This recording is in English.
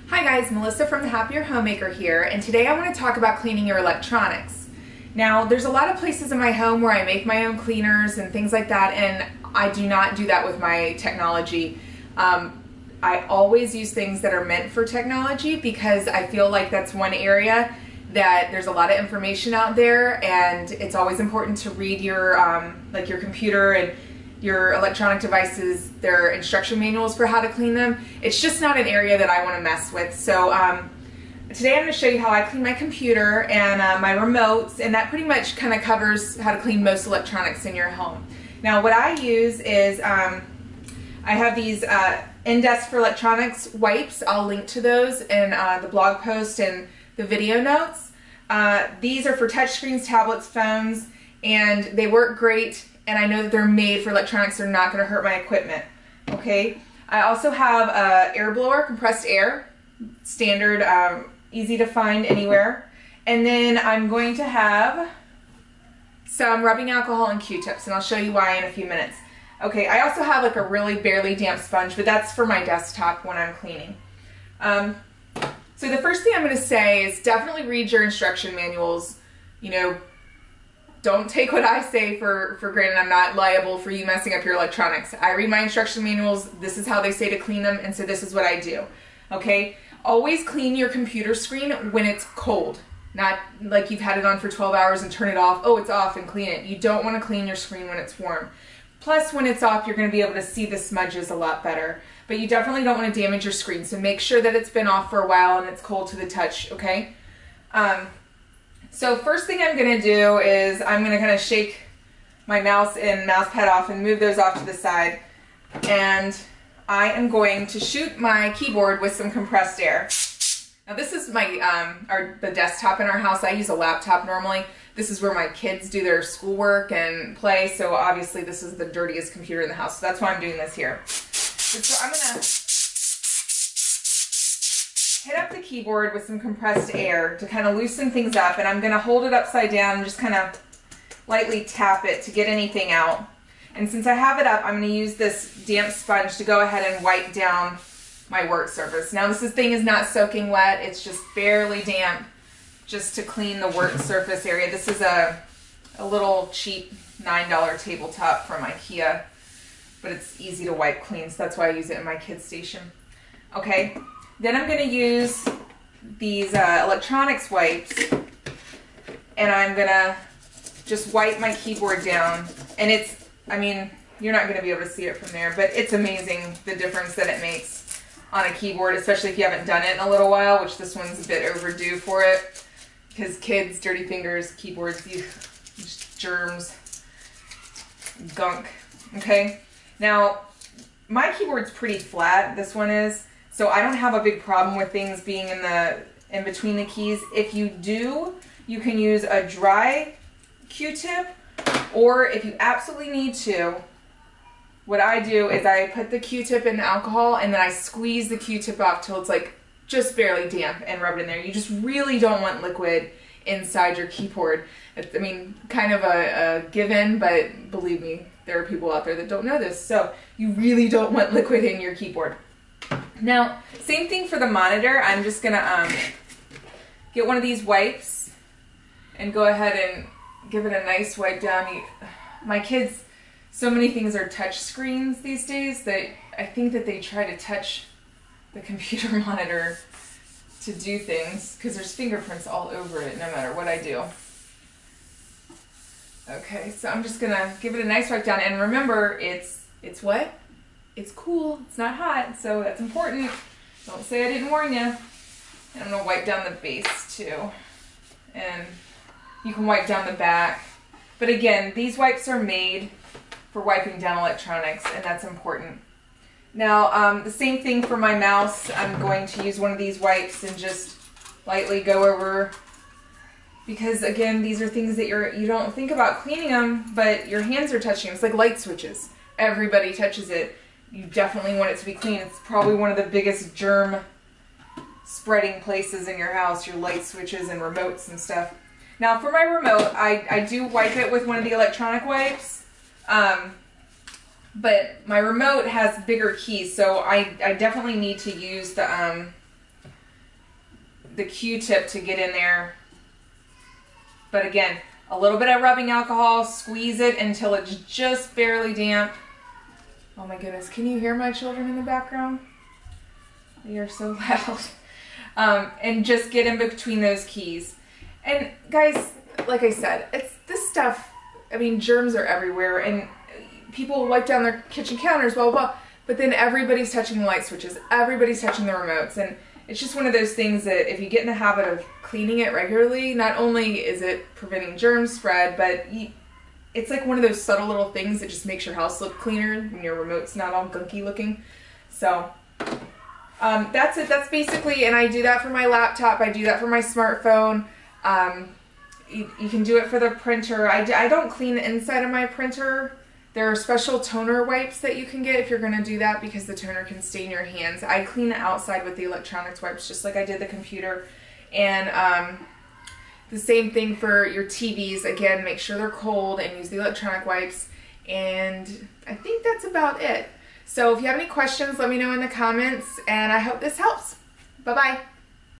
Hi guys, Melissa from The Happier Homemaker here, and today I want to talk about cleaning your electronics. Now, there's a lot of places in my home where I make my own cleaners and things like that, and I do not do that with my technology. I always use things that are meant for technology because I feel like that's one area that there's a lot of information out there, and it's always important to read your like your computer and your electronic devices, their instruction manuals for how to clean them. It's just not an area that I want to mess with. So today I'm going to show you how I clean my computer and my remotes, and that pretty much kind of covers how to clean most electronics in your home. Now what I use is I have these In-Desk for Electronics wipes. I'll link to those in the blog post and the video notes. These are for touchscreens, tablets, phones, and they work great. And I know that they're made for electronics. They're not going to hurt my equipment. Okay. I also have a air blower, compressed air, standard, easy to find anywhere. And then I'm going to have some rubbing alcohol and Q-tips, and I'll show you why in a few minutes. Okay. I also have like a really barely damp sponge, but that's for my desktop when I'm cleaning. So the first thing I'm going to say is definitely read your instruction manuals. You know, don't take what I say for granted. I'm not liable for you messing up your electronics. I read my instruction manuals. This is how they say to clean them, and so this is what I do. Okay? Always clean your computer screen when it's cold. Not like you've had it on for 12 hours and turn it off. Oh, it's off, and clean it. You don't want to clean your screen when it's warm. Plus, when it's off, you're going to be able to see the smudges a lot better. But you definitely don't want to damage your screen, so make sure that it's been off for a while and it's cold to the touch, okay? So first thing I'm going to do is I'm going to kind of shake my mouse and mouse pad off and move those off to the side. And I am going to shoot my keyboard with some compressed air. Now this is my the desktop in our house. I use a laptop normally. This is where my kids do their schoolwork and play, so obviously this is the dirtiest computer in the house. So that's why I'm doing this here. So I'm going to hit up the keyboard with some compressed air to kind of loosen things up, and I'm going to hold it upside down and just kind of lightly tap it to get anything out. And since I have it up, I'm going to use this damp sponge to go ahead and wipe down my work surface. Now this thing is not soaking wet, it's just barely damp, just to clean the work surface area. This is a little cheap $9 tabletop from IKEA, but it's easy to wipe clean, so that's why I use it in my kids' station. Okay. Then I'm going to use these electronics wipes, and I'm going to just wipe my keyboard down. And it's, I mean, you're not going to be able to see it from there, but it's amazing the difference that it makes on a keyboard, especially if you haven't done it in a little while, which this one's a bit overdue for it. Because kids, dirty fingers, keyboards, just germs, gunk. Okay? Now, my keyboard's pretty flat, this one is. So I don't have a big problem with things being in between the keys. If you do, you can use a dry Q-tip, or if you absolutely need to, what I do is I put the Q-tip in the alcohol and then I squeeze the Q-tip off till it's like just barely damp and rub it in there. You just really don't want liquid inside your keyboard. It's, I mean, kind of a given, but believe me, there are people out there that don't know this. So you really don't want liquid in your keyboard. Now, same thing for the monitor. I'm just going to get one of these wipes and go ahead and give it a nice wipe down. My kids, so many things are touch screens these days that I think that they try to touch the computer monitor to do things because there's fingerprints all over it no matter what I do. Okay, so I'm just going to give it a nice wipe down, and remember, it's what? It's cool, it's not hot, so that's important. Don't say I didn't warn you. And I'm going to wipe down the base too. And you can wipe down the back. But again, these wipes are made for wiping down electronics, and that's important. Now, the same thing for my mouse. I'm going to use one of these wipes and just lightly go over, because again, these are things that you don't think about cleaning them, but your hands are touching. It's like light switches. Everybody touches it. You definitely want it to be clean. It's probably one of the biggest germ spreading places in your house, your light switches and remotes and stuff. Now for my remote, I do wipe it with one of the electronic wipes, but my remote has bigger keys, so I definitely need to use the the Q-tip to get in there. But again, a little bit of rubbing alcohol, squeeze it until it's just barely damp. Oh my goodness, can you hear my children in the background? They are so loud. And just get in between those keys. And guys, like I said, it's this stuff, I mean, germs are everywhere, and people wipe down their kitchen counters, blah, blah, blah, but then everybody's touching the light switches, everybody's touching the remotes, and it's just one of those things that if you get in the habit of cleaning it regularly, not only is it preventing germ spread, but it's like one of those subtle little things that just makes your house look cleaner and your remote's not all gunky looking. So that's it. That's basically, and I do that for my laptop, I do that for my smartphone. You can do it for the printer. I don't clean the inside of my printer. There are special toner wipes that you can get if you're going to do that because the toner can stain your hands. I clean the outside with the electronics wipes just like I did the computer. And the same thing for your TVs. Again, make sure they're cold and use the electronic wipes. And I think that's about it. So if you have any questions, let me know in the comments, and I hope this helps. Bye-bye.